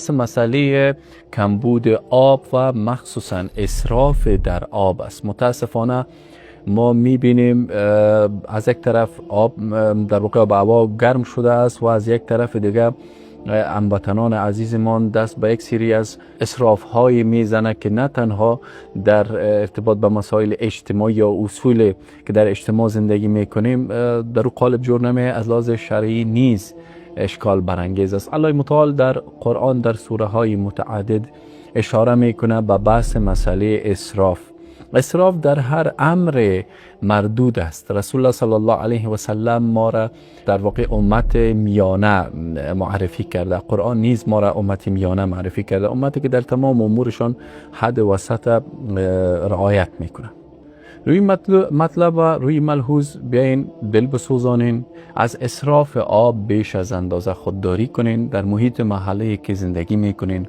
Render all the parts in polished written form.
مسئله کمبود آب و مخصوصا اسراف در آب است. متاسفانه ما میبینیم از یک طرف آب در واقع به هوا گرم شده است و از یک طرف دیگه هموطنان عزیزمان دست به یک سری از اسراف های میزنه که نه تنها در ارتباط به مسائل اجتماعی یا اصول که در اجتماع زندگی میکنیم در او قالب جور نمی، از لحاظ شرعی نیز اشکال برانگیز است. الله متعال در قرآن در سوره های متعدد اشاره میکنه به بحث مسئله اسراف. اسراف در هر امر مردود است. رسول الله صلی الله علیه و سلم ما را در واقع امت میانه معرفی کرده. قرآن نیز ما را امت میانه معرفی کرده، امتی که در تمام امورشان حد وسط رعایت میکنه. روی مطلب و روی ملحوظ بیاین دل بسوزانین، از اسراف آب بیش از اندازه خودداری کنین در محیط محله که زندگی میکنین.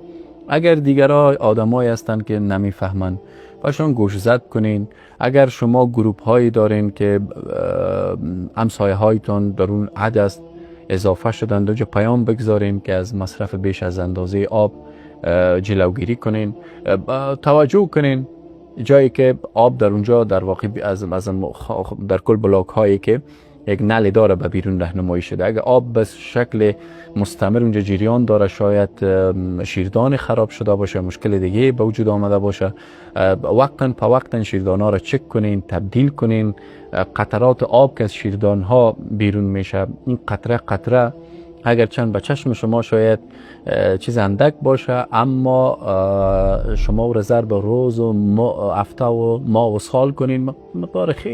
اگر دیگرها آدمایی هستند که نمیفهمن باشون گوش زد کنین. اگر شما گروپ هایی دارین که همسایه هایتون در اون عدد اضافه شدن، دوجه پیام بگذارین که از مصرف بیش از اندازه آب جلوگیری کنین. توجه کنین جایی که آب در اونجا در واقع در کل بلاک هایی که یک نل داره به بیرون راهنمایی شده، اگر آب به شکل مستمر اونجا جریان داره، شاید شیردان خراب شده باشه، مشکل دیگه به وجود آمده باشه، وقتا په وقتا شیردان ها را چک کنین، تبدیل کنین. قطرات آب که از شیردان ها بیرون میشه، این قطره قطره اگرچند به چشم شما شاید چیز اندک باشه، اما شما او را ضرب روز و هفته و ماه و سال کنین، مقدار خیلی